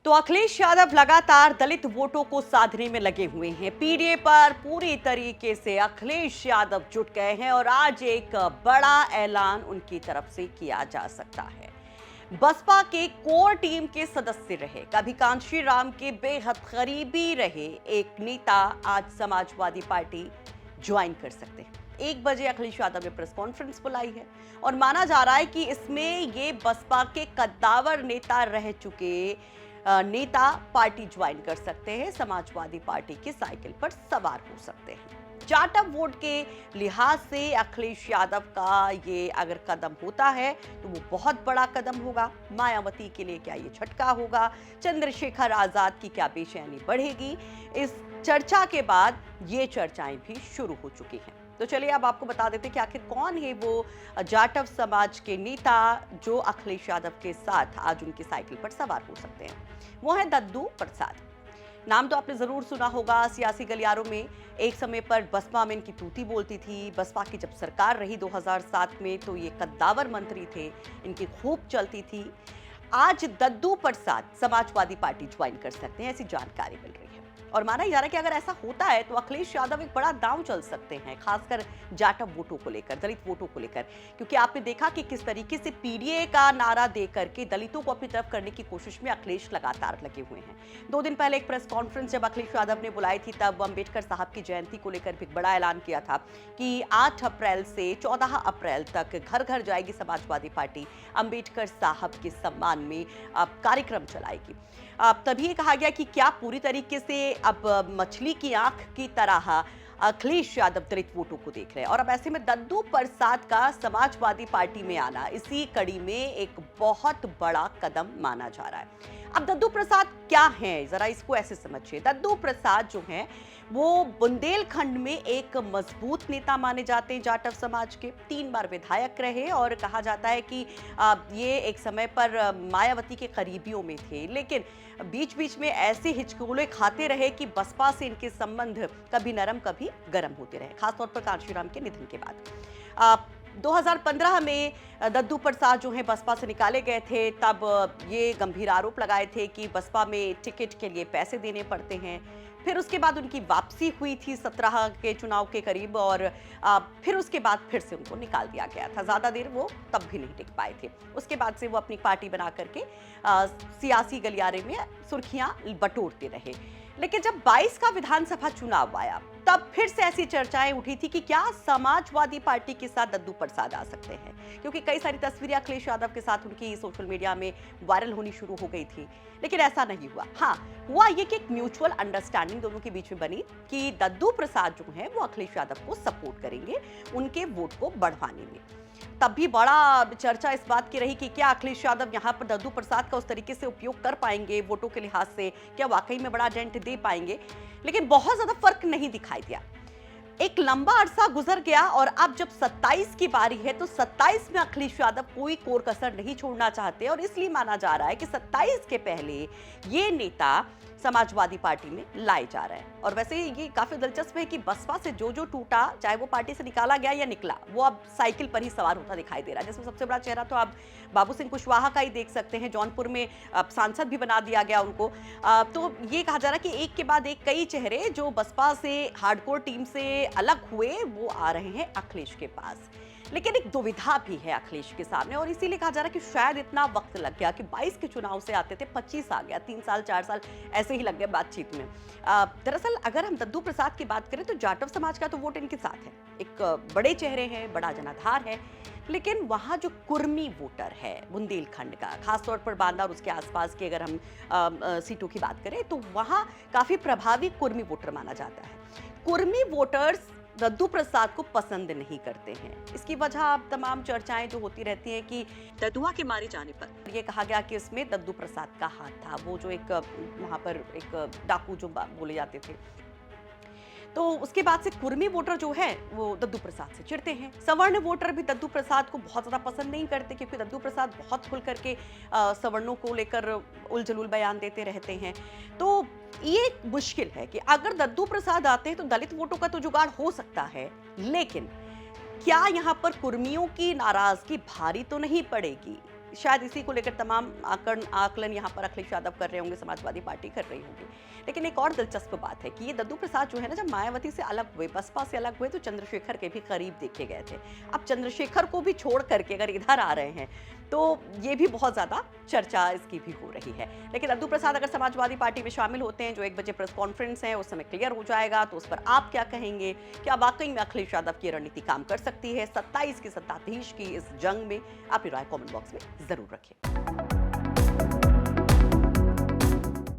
तो अखिलेश यादव लगातार दलित वोटों को साधने में लगे हुए हैं। पीडीए पर पूरी तरीके से अखिलेश यादव जुट गए हैं और आज एक बड़ा ऐलान उनकी तरफ से किया जा सकता है। बसपा के कोर टीम के सदस्य रहे, कभी कांशी राम के बेहद करीबी रहे एक नेता आज समाजवादी पार्टी ज्वाइन कर सकते हैं। 1 बजे अखिलेश यादव ने प्रेस कॉन्फ्रेंस बुलाई है और माना जा रहा है कि इसमें ये बसपा के कद्दावर नेता रह चुके नेता पार्टी ज्वाइन कर सकते हैं, समाजवादी पार्टी की साइकिल पर सवार हो सकते हैं। जाटव वोट के लिहाज से अखिलेश यादव का ये अगर कदम होता है तो वो बहुत बड़ा कदम होगा। मायावती के लिए क्या ये झटका होगा? चंद्रशेखर आजाद की क्या बेचैनी बढ़ेगी? इस चर्चा के बाद ये चर्चाएं भी शुरू हो चुकी हैं। तो चलिए अब आपको बता देते हैं कि आखिर कौन है वो जाटव समाज के नेता जो अखिलेश यादव के साथ आज उनकी साइकिल पर सवार हो सकते हैं। वो है दद्दू प्रसाद। नाम तो आपने जरूर सुना होगा। सियासी गलियारों में एक समय पर बसपा में इनकी तूती बोलती थी। बसपा की जब सरकार रही 2007 में तो ये कद्दावर मंत्री थे, इनकी खूब चलती थी। आज दद्दू प्रसाद समाजवादी पार्टी ज्वाइन कर सकते हैं, ऐसी जानकारी मिल रही है और माना जा रहा है कि अगर ऐसा होता है तो अखिलेश यादव एक बड़ा दांव चल सकते हैं, खासकर जाटव वोटों को लेकर, दलित वोटों को लेकर, क्योंकि आपने देखा कि किस तरीके से पीडीए का नारा देकर के दलितों को अपनी तरफ करने की कोशिश में अखिलेश लगातार लगे हुए हैं। 2 दिन पहले एक प्रेस कॉन्फ्रेंस जब अखिलेश यादव ने बुलाई थी तब अंबेडकर साहब की जयंती को लेकर भी बड़ा ऐलान किया था कि 8 अप्रैल से 14 अप्रैल तक घर घर जाएगी समाजवादी पार्टी, अंबेडकर साहब के सम्मान में कार्यक्रम चलाएगी। तभी ये कहा गया कि क्या पूरी तरीके से अब मछली की आंख की तरह अखिलेश यादव दलित वोटों को देख रहे हैं और अब ऐसे में दद्दू प्रसाद का समाजवादी पार्टी में आना इसी कड़ी में एक बहुत बड़ा कदम माना जा रहा है। अब दद्दू प्रसाद क्या हैं, जरा इसको ऐसे समझिए। दद्दू प्रसाद जो हैं वो बुंदेलखंड में एक मजबूत नेता माने जाते हैं। जाटव समाज के 3 बार विधायक रहे और कहा जाता है कि ये एक समय पर मायावती के करीबियों में थे, लेकिन बीच बीच में ऐसे हिचकोले खाते रहे कि बसपा से इनके संबंध कभी नरम कभी गर्म होते रहे, खासतौर पर कांशीराम के निधन के बाद। 2015 में दद्दू प्रसाद जो है बसपा से निकाले गए थे, तब ये गंभीर आरोप लगाए थे कि बसपा में टिकट के लिए पैसे देने पड़ते हैं। फिर उसके बाद उनकी वापसी हुई थी 17 के चुनाव के करीब और फिर उसके बाद फिर से उनको निकाल दिया गया था। ज़्यादा देर वो तब भी नहीं टिक पाए थे। उसके बाद से वो अपनी पार्टी बना करके सियासी गलियारे में सुर्खियां बटोरते रहे। लेकिन जब 22 का विधानसभा चुनाव आया तब फिर से ऐसी चर्चाएं उठी थी कि क्या समाजवादी पार्टी के साथ दद्दू प्रसाद आ सकते हैं, क्योंकि कई सारी तस्वीरें अखिलेश यादव के साथ उनकी सोशल मीडिया में वायरल होनी शुरू हो गई थी। लेकिन ऐसा नहीं हुआ। हाँ, हुआ ये कि एक म्यूचुअल अंडरस्टैंडिंग दोनों के बीच में बनी कि दद्दू प्रसाद जो है वो अखिलेश यादव को सपोर्ट करेंगे उनके वोट को बढ़वाने में। तब भी बड़ा चर्चा इस बात की रही कि क्या अखिलेश यादव यहाँ पर दद्दू प्रसाद का उस तरीके से उपयोग कर पाएंगे वोटों के लिहाज से, क्या वाकई में बड़ा डेंट दे पाएंगे। लेकिन बहुत ज्यादा फर्क नहीं दिखाई दिया। एक लंबा अरसा गुजर गया और अब जब 27 की बारी है तो 27 में अखिलेश यादव कोई कोर कसर नहीं छोड़ना चाहते और इसलिए माना जा रहा है कि 27 के पहले ये नेता समाजवादी पार्टी में लाए जा रहे हैं। और वैसे ये काफी दिलचस्प है कि बसपा से जो जो टूटा, चाहे वो पार्टी से निकाला गया या निकला, वो अब साइकिल पर ही सवार होता दिखाई दे रहा है। जिसमें सबसे बड़ा चेहरा तो आप बाबू सिंह कुशवाहा का ही देख सकते हैं। जौनपुर में अब सांसद भी बना दिया गया उनको। तो ये कहा जा रहा है कि एक के बाद एक कई चेहरे जो बसपा से हार्डकोर टीम से अलग हुए वो आ रहे हैं अखिलेश के पास। लेकिन एक दुविधा भी है अखिलेश के सामने और इसीलिए कहा जा रहा है कि शायद इतना वक्त लग गया कि 22 के चुनाव से आते थे 25 आ गया, 3 साल 4 साल ऐसे ही लग गए बातचीत में। दरअसल अगर हम दद्दू प्रसाद की बात करें तो जाटव समाज का तो वोट इनके साथ है, एक बड़े चेहरे हैं, बड़ा जनाधार है। लेकिन वहाँ जो कुर्मी वोटर है बुंदेलखंड का, खासतौर पर बांदा और उसके आसपास की अगर हम सीटों की बात करें तो वहाँ काफी प्रभावी कुर्मी वोटर माना जाता है। कुर्मी वोटर्स दद्दू प्रसाद को पसंद नहीं करते हैं। इसकी वजह तमाम चर्चाएं जो होती रहती हैं कि दद्दुआ के मारे जाने पर ये कहा गया कि इसमें दद्दू प्रसाद का हाथ था, वो जो एक वहां पर एक डाकू जो बोले जाते थे। तो उसके बाद से कुर्मी वोटर जो है वो दद्दू प्रसाद से चिढ़ते हैं। सवर्ण वोटर भी दद्दू प्रसाद को बहुत ज्यादा पसंद नहीं करते क्योंकि दद्दू प्रसाद बहुत खुल करके सवर्णों को लेकर उलझुल बयान देते रहते हैं। तो ये मुश्किल है कि अगर दद्दू प्रसाद आते हैं तो दलित वोटों का तो जुगाड़ हो सकता है, लेकिन क्या यहाँ पर कुर्मियों की नाराजगी भारी तो नहीं पड़ेगी? शायद इसी को लेकर तमाम आकलन यहाँ पर अखिलेश यादव कर रहे होंगे, समाजवादी पार्टी कर रही होगी। लेकिन एक और दिलचस्प बात है कि ये दद्दू प्रसाद जो है ना, जब मायावती से अलग हुए, बसपा से अलग हुए, तो चंद्रशेखर के भी करीब देखे गए थे। अब चंद्रशेखर को भी छोड़ करके अगर इधर आ रहे हैं तो ये भी बहुत ज्यादा चर्चा इसकी भी हो रही है। लेकिन दद्दू प्रसाद अगर समाजवादी पार्टी में शामिल होते हैं, जो 1 बजे प्रेस कॉन्फ्रेंस है उस समय क्लियर हो जाएगा, तो उस पर आप क्या कहेंगे? क्या वाकई में अखिलेश यादव की रणनीति काम कर सकती है 27 की सत्ताधीश की इस जंग में? अपनी राय कमेंट बॉक्स में जरूर रखें।